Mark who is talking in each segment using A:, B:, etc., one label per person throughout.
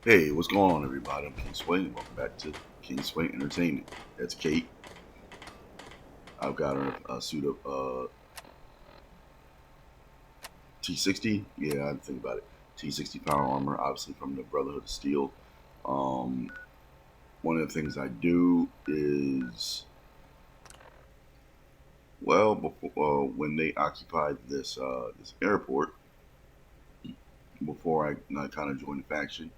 A: Hey, what's going on, everybody? I'm King Sway, and welcome back to King Sway Entertainment. That's Kate. I've got a suit of T60. Yeah, I didn't think about it. T60 power armor, obviously from the Brotherhood of Steel. Um, One of the things I do is, well, before when they occupied this airport, before I kind of joined the faction,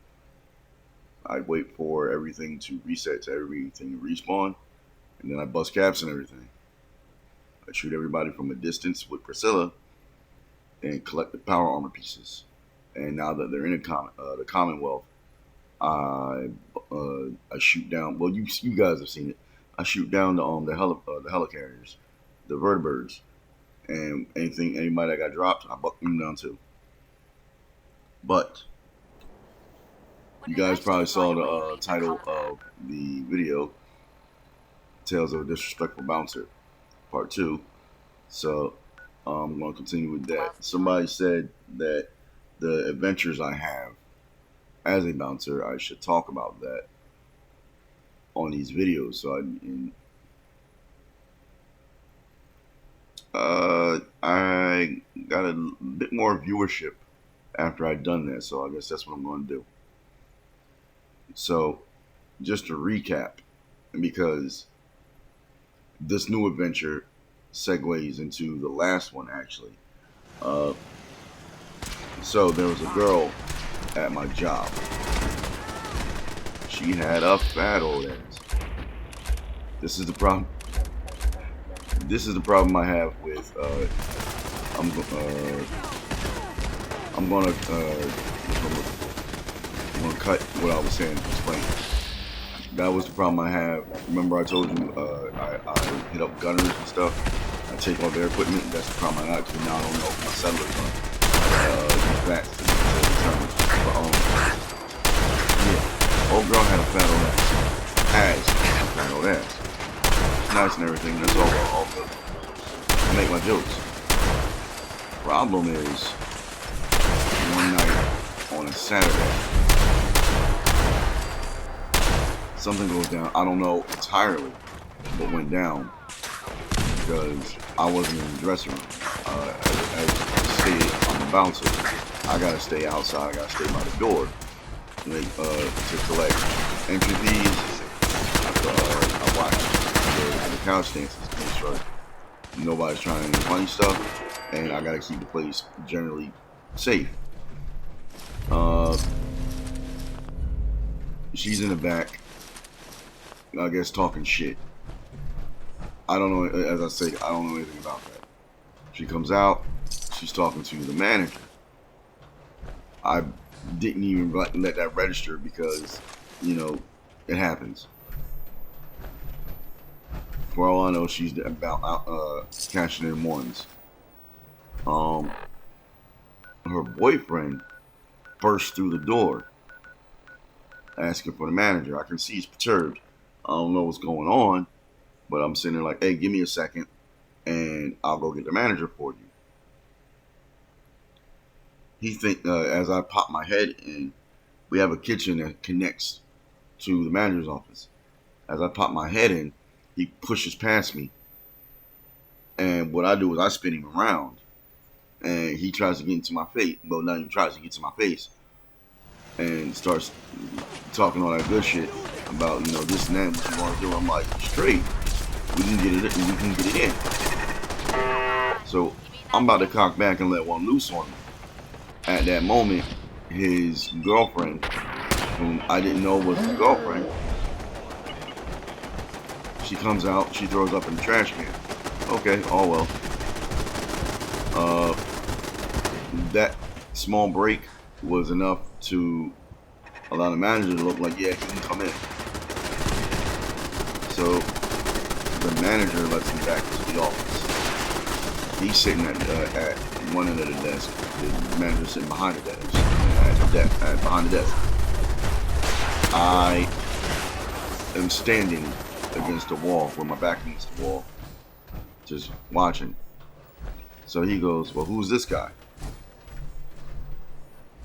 A: I'd wait for everything to reset, to everything to respawn, and then I bust caps and everything. I shoot everybody from a distance with Priscilla and collect the power armor pieces. And now that they're in the Commonwealth, I I shoot down. Well, you guys have seen it. I shoot down the helicarriers, the vertibirds, and anybody that got dropped, I buck them down too. But
B: When
A: you
B: I
A: guys
B: actually
A: probably
B: saw
A: saw
B: your
A: the
B: way late for
A: title
B: combat.
A: of the video, "Tales of a Disrespectful Bouncer," Part Two. So I'm going to continue with that.
B: Whilst
A: Somebody
B: behind.
A: said that the adventures I have as a bouncer, I should talk about that on these videos. I got a bit more viewership after I'd done that, so I guess that's what I'm going to do. So, just to recap, because this new adventure segues into the last one actually. Uh, so there was a girl at my job. She had a fat old ass. This is the problem. This is the problem I have with. I'm I'm gonna I'm gonna cut what I was saying to explain. That was the problem I have. Remember I told you I hit up gunners and stuff. I take all their equipment. That's the problem I got because now I don't know if my settlers gonna use that to determine. But yeah, old girl had a fat old ass. Has a fat old ass. It's nice and everything. That's all good. I make my jokes. Problem is one night on a Saturday something goes down. I don't know entirely what went down because I wasn't in the dressing room. As stated, I'm a bouncer. I gotta stay outside. I gotta stay by the door to collect entry fees. I watch the couch dances to make sure nobody's trying any funny stuff, and I gotta keep the place generally safe. Uh, she's in the back, I guess, talking shit. I don't know. As I say, I don't know anything about that. She comes out. She's talking to the manager. I didn't even let that register because, you know, it happens. For all I know, she's about cashing in ones. Um, Her boyfriend burst through the door asking for the manager. I can see he's perturbed. I don't know what's going on, but I'm sitting there like, hey, give me a second and I'll go get the manager for you. He think as I pop my head in, we have a kitchen that connects to the manager's office. As I pop my head in, he pushes past me, and what I do is I spin him around, and he tries to get into my face. Well, not even tries to get to my face, and starts talking all that good shit about this and that. What you want to do? I'm like, straight. We can get it. We can get it in. So
B: You mean
A: I'm
B: that
A: about to
B: thing?
A: cock back and let one loose on him. At that moment, his girlfriend, whom I didn't know was his girlfriend, she comes out. She throws up in the trash can. Okay, all well. Uh, that small break was enough to allow the manager to look like, yeah, he can come in. So the manager lets him back into the office. He's sitting at one end of the desk. The manager's sitting behind the desk. Behind the desk. I am standing against the wall, with my back against the wall, just watching. So he goes, well, who's this guy?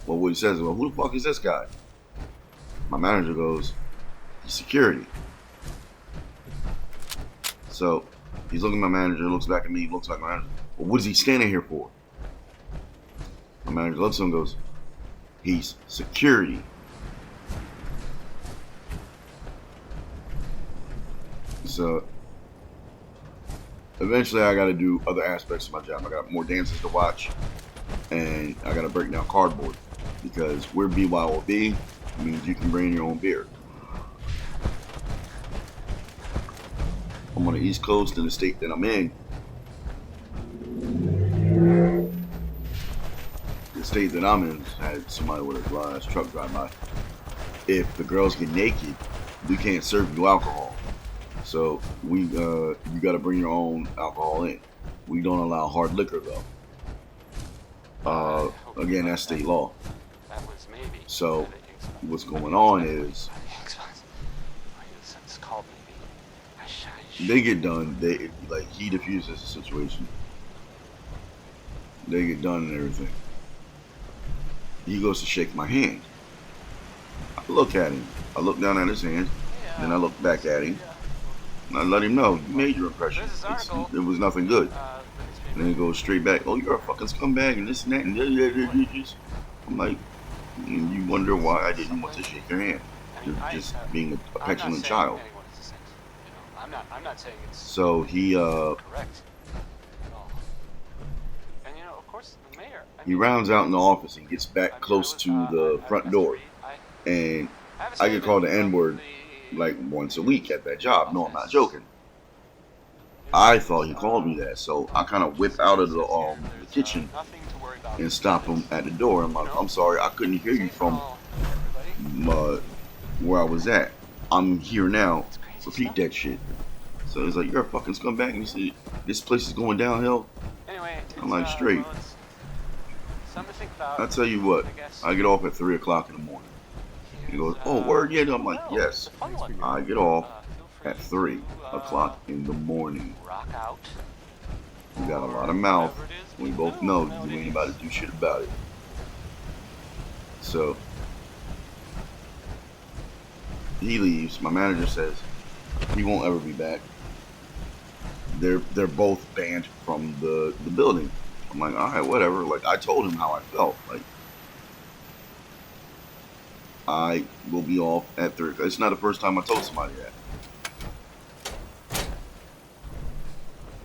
A: Well, what he says is, well, who the fuck is this guy? My manager goes, he's security. So he's looking at my manager, looks back at me, looks like my manager. Well, what is he standing here for? My manager looks at him and goes, he's security. So eventually I got to do other aspects of my job. I got more dances to watch, and I got to break down cardboard because we're BYOB, means you can bring your own beer. I'm on the East Coast in the state that I'm in. The state that I'm in had somebody with a glass truck drive by. If the girls get naked, we can't serve you alcohol. So you got to bring your own alcohol in. We don't allow hard liquor though. Again, that's state law. So what's going on is they get done. He diffuses the situation. They get done and everything. He goes to shake my hand. I look at him. I look down at his hand. Then I look back at him. And I let him know, you made your impression. It was nothing good. And then he goes straight back, oh, you're a fucking scumbag and this and that. And I'm like, and you wonder why I didn't want to shake your hand. You're just being a petulant child.
B: I'm not saying it's
A: so he
B: correct. And of course, the mayor.
A: He rounds out in the office and gets back close to the front door. And I get called the N-word like once a week at that job. No, I'm not joking. I thought he called me that, so I kind of whip out of the kitchen and stop him at the door. I'm like, I'm sorry, I couldn't hear you from where I was at. I'm here now. Repeat that shit. So he's like, you're a fucking scumbag. And he said, this place is going downhill. I'm like, straight. I tell you what, I get off at 3 o'clock in the morning. He goes, oh, word, yeah. I'm like, yes. I get off at 3 o'clock in the morning. You got a lot of mouth. We both know you ain't about to do shit about it. So he leaves. My manager says he won't ever be back. They're both banned from the building. I'm like, all right, whatever. Like, I told him how I felt. Like, I will be off at 3. It's not the first time I told somebody that.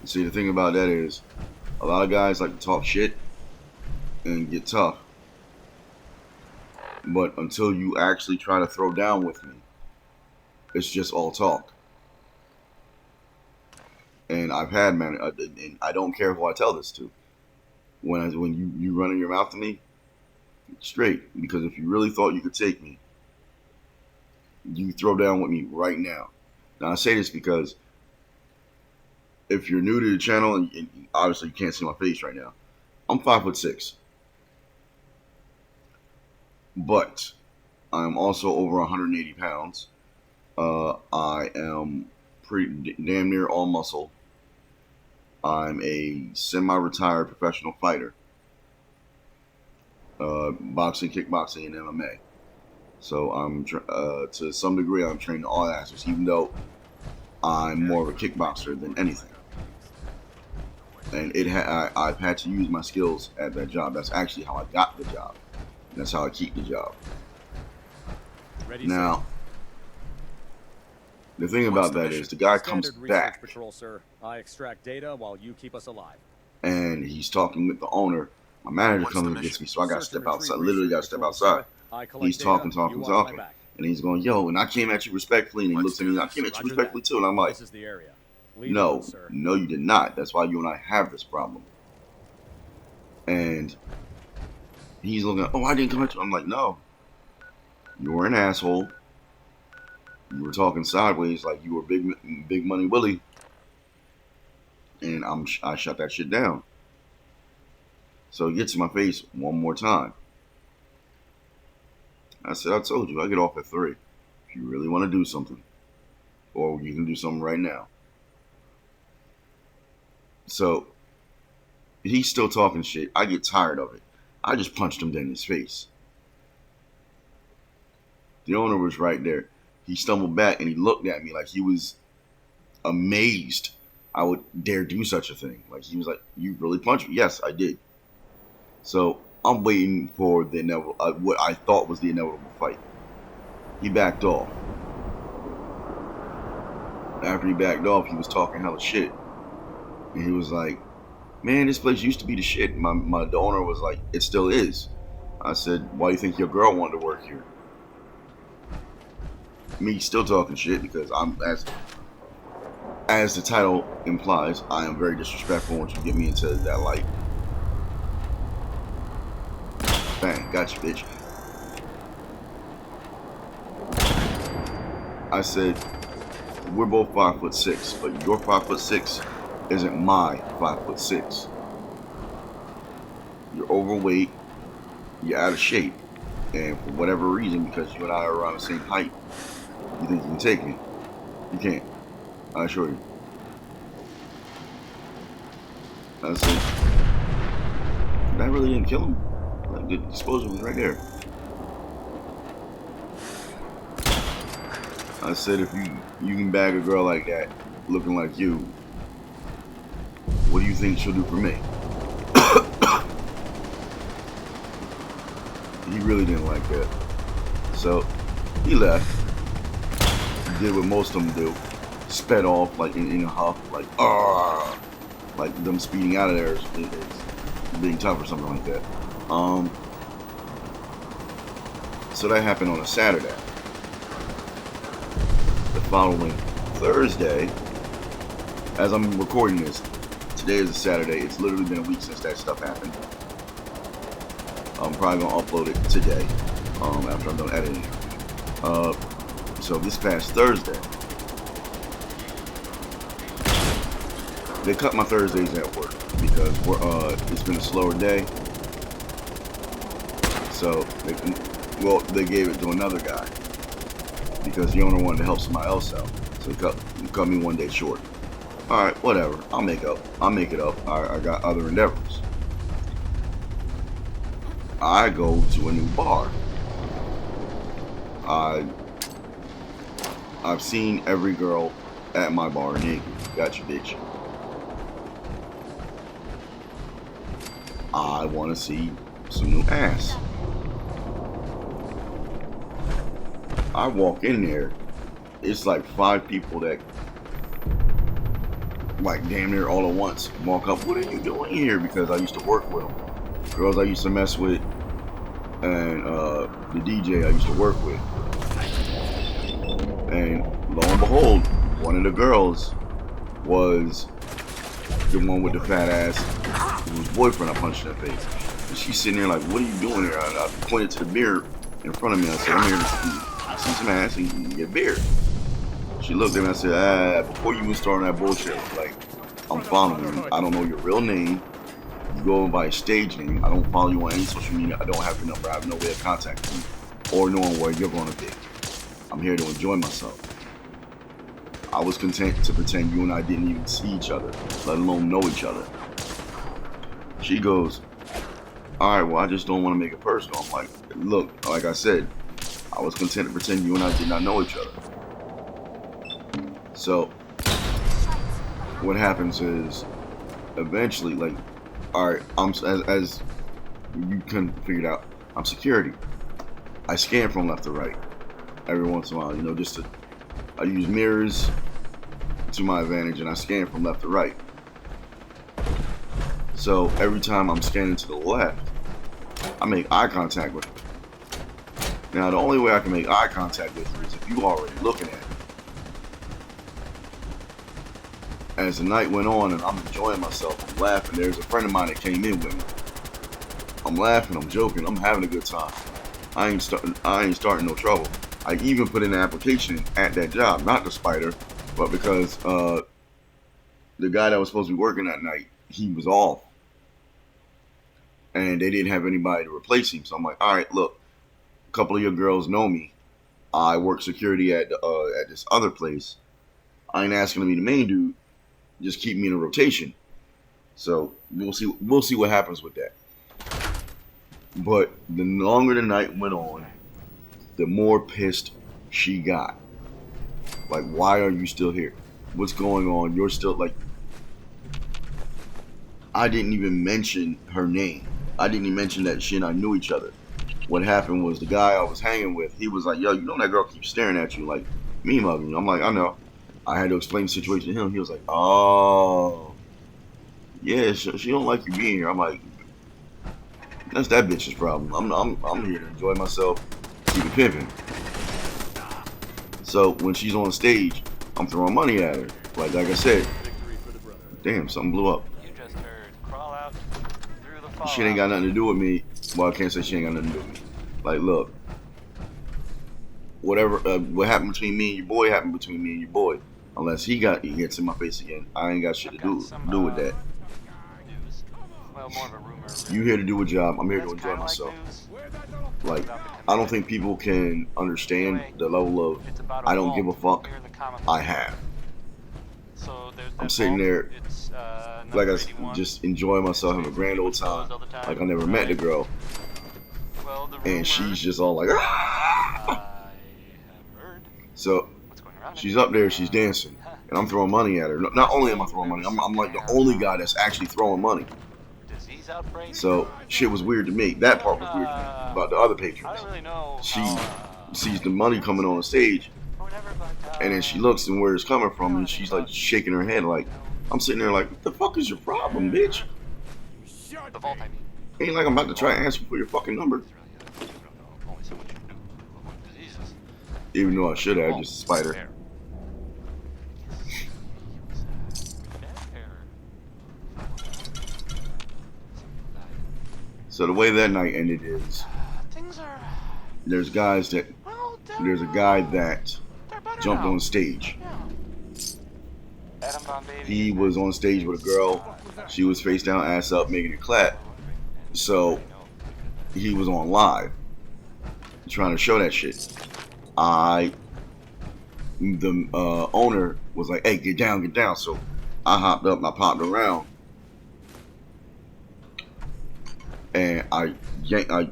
A: See, the thing about that is, a lot of guys like to talk shit and get tough. But until you actually try to throw down with me, it's just all talk. And I've had, man, and I don't care who I tell this to. When you running your mouth to me, straight. Because if you really thought you could take me, you throw down with me right now. Now I say this because if you're new to the channel, and obviously you can't see my face right now, I'm 5'6", but I'm also over 180 pounds. I am pretty damn near all muscle. I'm a semi-retired professional fighter. Boxing, kickboxing, and MMA. So I'm to some degree I'm trained in all aspects, even though I'm more of a kickboxer than anything. And I've had to use my skills at that job. That's actually how I got the job. And that's how I keep the job. Now, the thing about that is the guy comes back.
C: Patrol, sir. I extract data while you keep us alive.
A: And he's talking with the owner. My manager comes and gets me, so I got to step outside. Literally got to step outside. He's talking. And he's going, yo, and I came at you respectfully. And he looks at me, I came at you respectfully too. And I'm like, no, you did not. That's why you and I have this problem. And he's looking, oh, I didn't come at you. I'm like, no, you were an asshole. You were talking sideways like you were Big Money Willie. And I shut that shit down. So he gets in my face one more time. I said, I told you, I get off at 3. If you really want to do something. Or you can do something right now. So he's still talking shit. I get tired of it. I just punched him dead in his face. The owner was right there. He stumbled back and he looked at me like he was amazed I would dare do such a thing. Like he was like, "You really punched me?" Yes, I did. So I'm waiting for the inevitable, what I thought was the inevitable fight. He backed off. After he backed off, he was talking hella shit, and he was like, "Man, this place used to be the shit." The owner was like, "It still is." I said, "Why do you think your girl wanted to work here?" Me still talking shit because I'm as the title implies, I am very disrespectful once you get me into that light. Bang, got you, bitch. I said, we're both 5'6", but your 5'6" isn't my 5'6". You're overweight, you're out of shape, and for whatever reason, because you and I are around the same height, you think you can take me. You can't. I assure you. I said, that really didn't kill him. Like, the exposure was right there. I said, if you can bag a girl like that, looking like you, what do you think she'll do for me? He really didn't like that. So, he left. He did what most of them do. Sped off, like, in a huff, like, like them speeding out of there is being tough or something like that. So that happened on a Saturday. The following Thursday, as I'm recording this, today is a Saturday. It's literally been a week since that stuff happened. I'm probably gonna upload it today, after I'm done editing. So this past Thursday, they cut my Thursdays at work because it's been a slower day. So they gave it to another guy because the owner wanted to help somebody else out. So he cut me one day short. All right, whatever. I'll make it up. I got other endeavors. I go to a new bar. I've seen every girl at my bar naked. Gotcha, bitch. I want to see some new ass. I walk in there, it's like 5 people that, like, damn near all at once walk up. What are you doing here? Because I used to work with them. Girls I used to mess with, and the DJ I used to work with. And lo and behold, one of the girls was the one with the fat ass, whose boyfriend I punched in the face. And she's sitting there like, what are you doing here? I pointed to the mirror in front of me. I said, I'm here to see some ass and get beer. She looked at me and I said, before you even start on that bullshit, like, I'm following you. I don't know your real name. You go by a stage name. I don't follow you on any social media. I don't have your number. I have no way of contacting you or knowing where you're going to be. I'm here to enjoy myself. I was content to pretend you and I didn't even see each other, let alone know each other. She goes, all right, well, I just don't want to make it personal. I'm like, look, like I said, I was content to pretend you and I did not know each other. So, what happens is, eventually, like, all right, as you can figure it out, I'm security. I scan from left to right every once in a while, you know, I use mirrors to my advantage and I scan from left to right. So every time I'm scanning to the left, I make eye contact with her. Now the only way I can make eye contact with her is if you already looking at me. As the night went on and I'm enjoying myself, I'm laughing. There's a friend of mine that came in with me. I'm laughing, I'm joking, I'm having a good time. I ain't starting no trouble. I even put in an application at that job, not the spider, but because the guy that was supposed to be working that night, he was off. And they didn't have anybody to replace him. So I'm like, all right, look, a couple of your girls know me. I work security at this other place. I ain't asking to be the main dude. Just keep me in a rotation. So we'll see what happens with that. But the longer the night went on, the more pissed she got. Like, why are you still here? What's going on? You're still like. I didn't even mention her name. I didn't even mention that she and I knew each other. What happened was the guy I was hanging with, he was like, yo, you know that girl keeps staring at you, like, me mugging you. I'm like, I know. I had to explain the situation to him. He was like, oh, yeah, she don't like you being here. I'm like, that's that bitch's problem. I'm here to enjoy myself, keep it pimping. So when she's on stage, I'm throwing money at her. Like I said, damn, something blew up.
B: You just heard crawl out through the fall.
A: Shit ain't got nothing to do with me. Well, I can't say she ain't got nothing to do with me. Like, look, whatever, what happened between me and your boy happened between me and your boy. Unless he gets in my face again, I ain't got shit to do with that.
B: News. Well, more of a rumor.
A: You here to do a job. I'm here to
B: That's
A: enjoy
B: kinda
A: myself.
B: Like news.
A: Like, I don't think people can understand the level of
B: It's about
A: I don't give a fuck
B: here in the comic
A: I
B: book.
A: have.
B: So there's
A: I'm
B: that
A: sitting
B: vault.
A: there,
B: It's,
A: like I
B: number
A: said,
B: 81.
A: just enjoying myself, having a grand old time. Like I never met the girl,
B: Well, the
A: and
B: rumor
A: she's just all like, ah!
B: I have heard.
A: So
B: What's going around?
A: she's up there, she's dancing, and I'm throwing money at her. Not only am I throwing money, I'm like the only guy that's actually throwing money.
B: Disease outbreak.
A: So shit was weird to me. That part was weird to me about the other
B: I
A: patrons.
B: don't really know.
A: She
B: how,
A: sees the money coming on the stage,
B: or whatever, but,
A: and then she looks and where it's coming from, and she's like shaking her head like, I'm sitting there like, what the fuck is your problem, bitch?
B: The vault, I mean.
A: Ain't like I'm about to try and ask you for your fucking number.
B: It's really, you don't know only so much you do to avoid diseases.
A: Even though I should have, just spite her.
B: There.
A: So the way that night ended is
B: Things are,
A: there's guys that
B: well,
A: there's a guy that
B: they're better
A: jumped
B: now.
A: on stage.
B: Yeah. Adam Von Baby.
A: He was on stage with a girl. She was face down, ass up, making it clap. So he was on live, trying to show that shit. The owner was like, "Hey, get down, get down." So I hopped up and I popped around, and I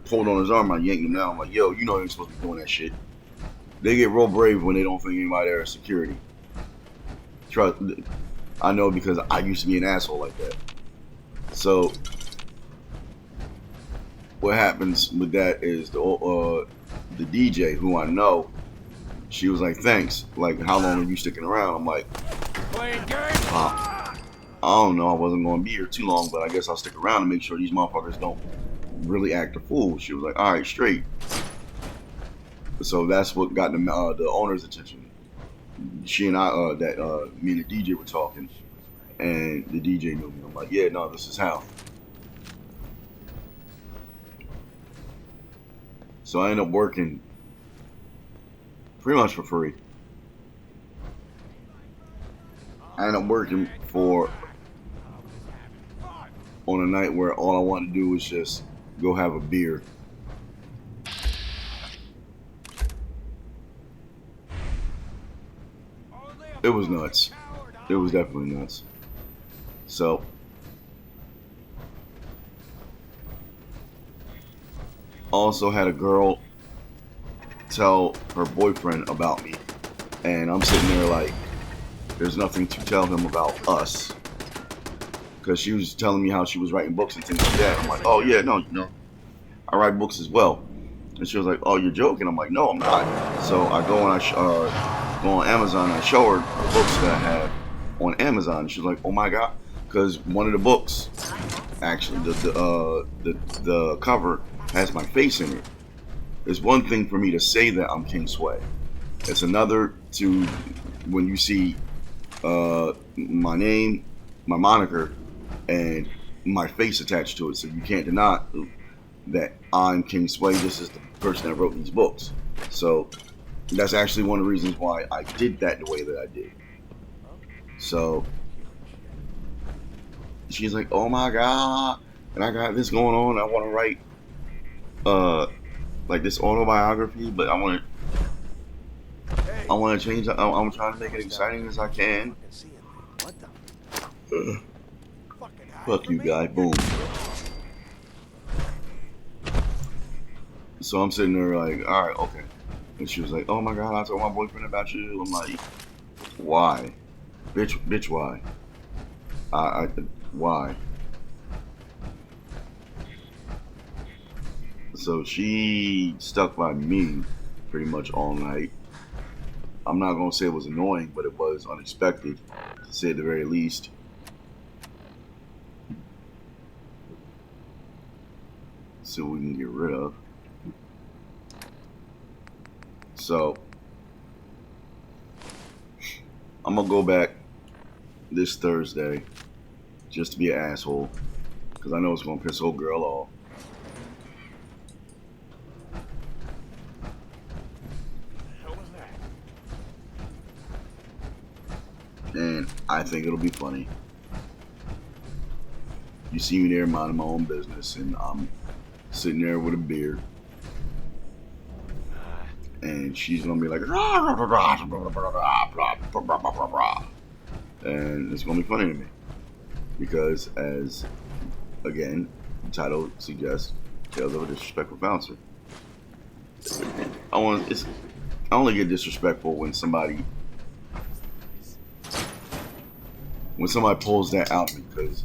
A: pulled on his arm. I yanked him down. I'm like, "Yo, you know you ain't supposed to be doing that shit." They get real brave when they don't think anybody there is security. Trust, I know because I used to be an asshole like that. So what happens with that is the DJ who I know, she was like, "Thanks. Like, how long are you sticking around?" I'm like, I don't know. I wasn't going to be here too long, but I guess I'll stick around to make sure these motherfuckers don't really act a fool. She was like, "All right, straight." So that's what got the owner's attention. She and me and the DJ were talking, and the DJ knew me. I'm like, "Yeah, no, this is how." So I ended up working pretty much for free. I ended up working on a night where all I wanted to do was just go have a beer. It was nuts. It was definitely nuts. So also had a girl tell her boyfriend about me, and I'm sitting there like, there's nothing to tell him about us, because she was telling me how she was writing books and things like that. I'm like, "Oh yeah, no, I write books as well." And she was like, "Oh, you're joking?" I'm like, "No, I'm not." So I go and I go on Amazon. And I show her the books that I have on Amazon. She's like, "Oh my god," because one of the books, actually, the cover has my face in it. It's one thing for me to say that I'm King Sway. It's another to when you see my name, my moniker, and my face attached to it. So you can't deny that I'm King Sway. This is the person that wrote these books. So that's actually one of the reasons why I did that the way that I did. So she's like, "Oh my god," and I got this going on. I want to write like this autobiography, but I want to change. I'm trying to make it exciting as I can. Fuck you, guy. Boom. So I'm sitting there like, all right, okay. And she was like, "Oh my God, I told my boyfriend about you." I'm like, "Why, bitch, why? I why?" So she stuck by me pretty much all night. I'm not gonna say it was annoying, but it was unexpected, to say at the very least. So we can get rid of. So I'm gonna go back this Thursday just to be an asshole because I know it's gonna piss old girl off. And I think it'll be funny. You see me there minding my own business, and I'm sitting there with a beer, and she's gonna be like, and it's gonna be funny to me because, as again, the title suggests, Tales of a Disrespectful Bouncer. I only get disrespectful when somebody pulls that out of me, because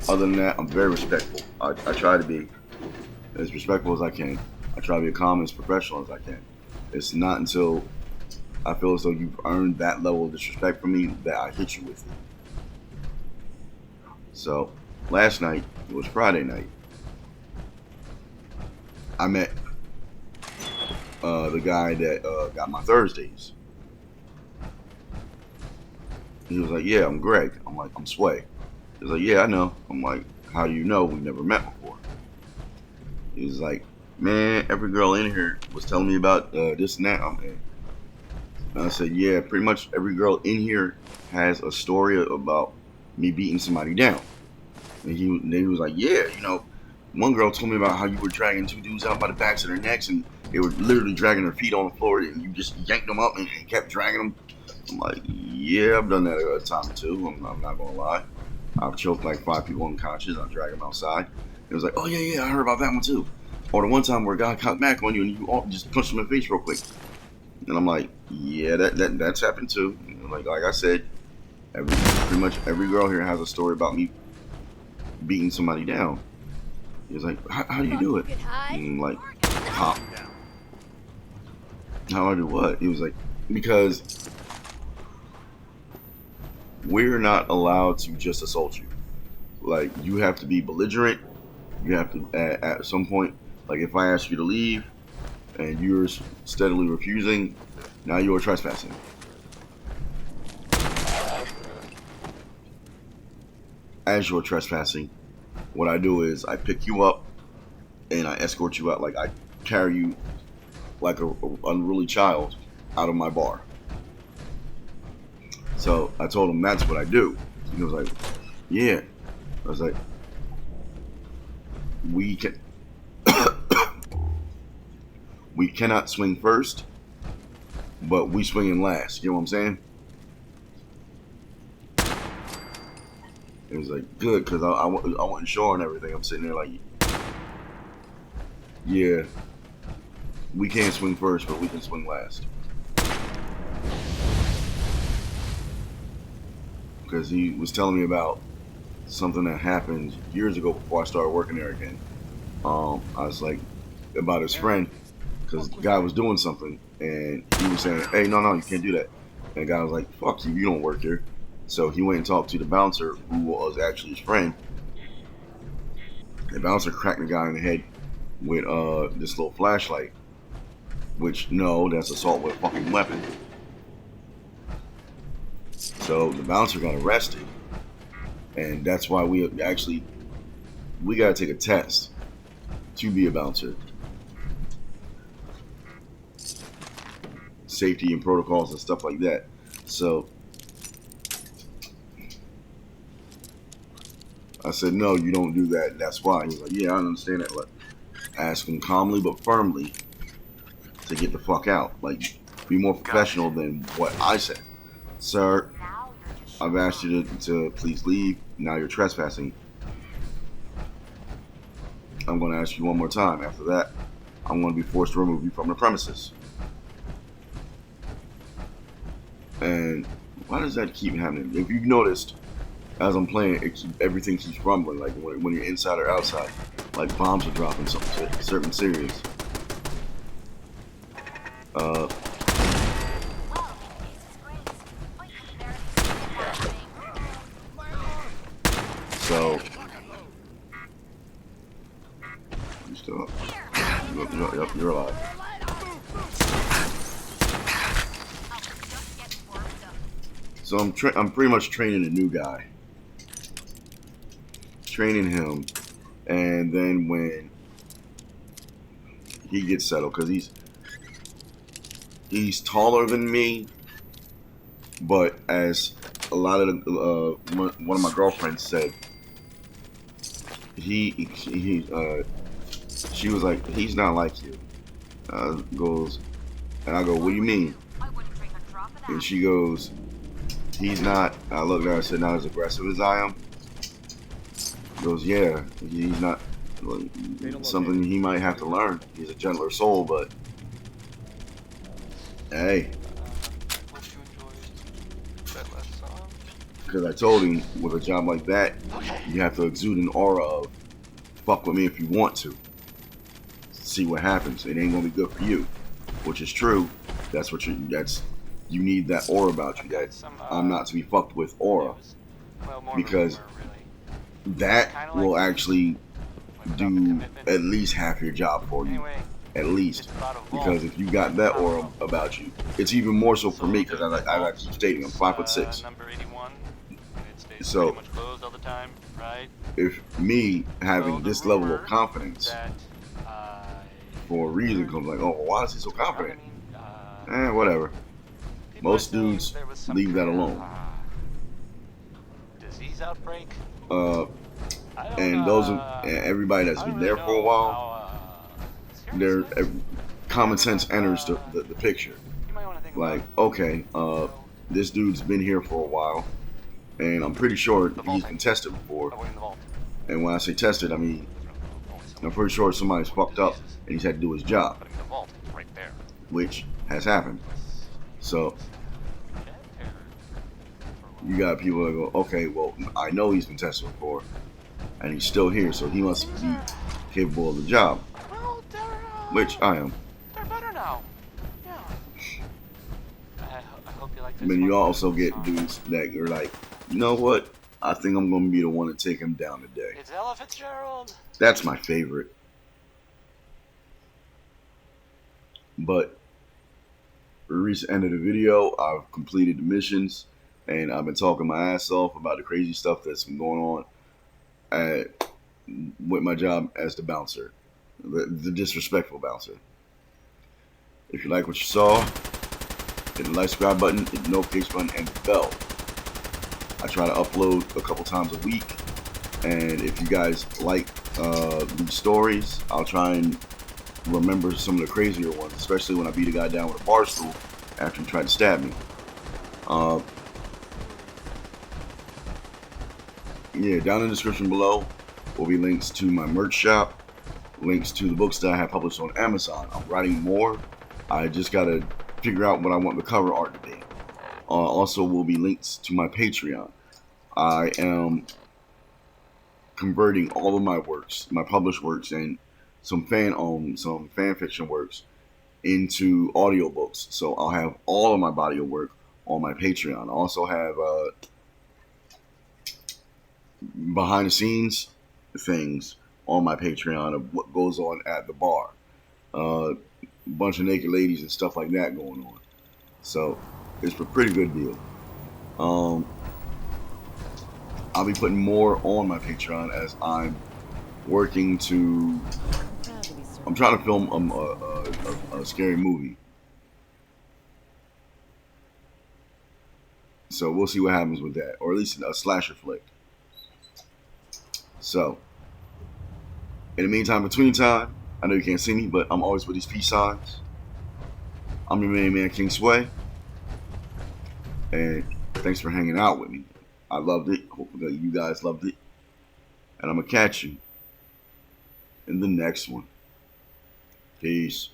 A: other than that, I'm very respectful. I try to be as respectful as I can. I try to be as calm and as professional as I can. It's not until I feel as though you've earned that level of disrespect from me that I hit you with it. So, last night, it was Friday night, I met the guy that got my Thursdays. He was like, "Yeah, I'm Greg." I'm like, "I'm Sway." He was like, "Yeah, I know." I'm like, "How do you know? We never met before." He's like, "Man, every girl in here was telling me about this and that." And I said, "Yeah, pretty much every girl in here has a story about me beating somebody down." And he was like, "Yeah, one girl told me about how you were dragging two dudes out by the backs of their necks, and they were literally dragging their feet on the floor, and you just yanked them up and kept dragging them." I'm like, "Yeah, I've done that a time or two. I'm not gonna lie. I've choked like 5 people unconscious. I drag them outside." It was like, "Oh yeah, I heard about that one too." Or the one time where a guy cocked back on you and you just punched him in the face real quick. And I'm like, "Yeah, that's happened too." Like I said, pretty much every girl here has a story about me beating somebody down. He was like, "How do you do it?" And I'm like, "How? How I do what?" He was like, "Because we're not allowed to just assault you. Like, you have to be belligerent. You have to, at some point, like if I ask you to leave and you're steadily refusing, now you are trespassing." As you're trespassing, what I do is I pick you up and I escort you out. Like, I carry you like a unruly child out of my bar. So I told him that's what I do. He was like, "Yeah." I was like, "We can we cannot swing first, but we swing in last." You know what I'm saying? It was like, good, because I wasn't sure and everything. I'm sitting there like, "Yeah, we can't swing first, but we can swing last." Because he was telling me about something that happened years ago before I started working there again. I was like, about his friend, because the guy was doing something, and he was saying, "Hey, no, you can't do that." And the guy was like, "Fuck you, you don't work here." So he went and talked to the bouncer, who was actually his friend. The bouncer cracked the guy in the head with this little flashlight, which, no, that's assault with a fucking weapon. So the bouncer got arrested, and that's why we gotta take a test to be a bouncer. Safety and protocols and stuff like that. So I said, "No, you don't do that. That's why." He's like, "Yeah, I understand that." Like, ask him calmly but firmly to get the fuck out. Like, be more professional than what I said. "Sir, I've asked you to please leave. Now you're trespassing. I'm going to ask you one more time. After that, I'm going to be forced to remove you from the premises." And why does that keep happening? If you've noticed, as I'm playing, everything keeps rumbling. Like when you're inside or outside, like bombs are dropping. Certain series. So you still up? Yep, you're alive. So I'm pretty much training a new guy. Training him, and then when he gets settled, because he's taller than me, but as a lot of one of my girlfriends said, she was like, he's not like you. Goes, and I go, what do you mean? And she goes, he's not. I looked at her and said, not as aggressive as I am. Goes, yeah, he's not. Something he might have to learn. He's a gentler soul, but hey.
B: Hope you enjoyed that last song.
A: Because I told him, with a job like that, you have to exude an aura of fuck with me if you want to. See what happens. It ain't gonna be good for you, which is true. That's what you need that aura about you. That I'm not to be fucked with aura, because that will actually do at least half your job for you. At least, because if you got that aura about you, it's even more so for me, because I keep stating I'm 5'6". So if me having this level of confidence for a reason comes like, oh, why is he so confident? Whatever. Most dudes leave that alone.
B: Disease outbreak.
A: And everybody that's been there for a while, their common sense enters the picture. Like, okay, this dude's been here for a while, and I'm pretty sure he's been tested before. And when I say tested, I mean I'm pretty sure somebody's fucked up and he's had to do his job, which has happened. So you got people that go, okay, well, I know he's been tested before, and he's still here, so he must be capable of the job. Which I am.
B: They're better now. Yeah. I hope you like this.
A: Then you also get dudes that are like, you know what? I think I'm going to be the one to take him down today.
B: It's Ella Fitzgerald.
A: That's my favorite. But for the recent end of the video, I've completed the missions, and I've been talking my ass off about the crazy stuff that's been going on with my job as the bouncer, the disrespectful bouncer. If you like what you saw, hit the like, subscribe button, hit the notification button, and the bell. I try to upload a couple times a week, and if you guys like these stories, I'll try and remember some of the crazier ones, especially when I beat a guy down with a bar stool after he tried to stab me. Yeah, down in the description below will be links to my merch shop, links to the books that I have published on Amazon. I'm writing more. I just gotta figure out what I want the cover art to be. Also will be links to my Patreon. I am converting all of my works, my published works, and some fan fiction works into audiobooks. So I'll have all of my body of work on my Patreon. I also have behind the scenes things on my Patreon of what goes on at the bar. A bunch of naked ladies and stuff like that going on. So it's a pretty good deal. I'll be putting more on my Patreon as I'm working to. I'm trying to film a scary movie. So we'll see what happens with that, or at least a slasher flick. So, in the meantime, between time, I know you can't see me, but I'm always with these peace signs. I'm your main man, King Sway, and thanks for hanging out with me. I loved it. Hopefully you guys loved it. And I'm going to catch you in the next one. Peace.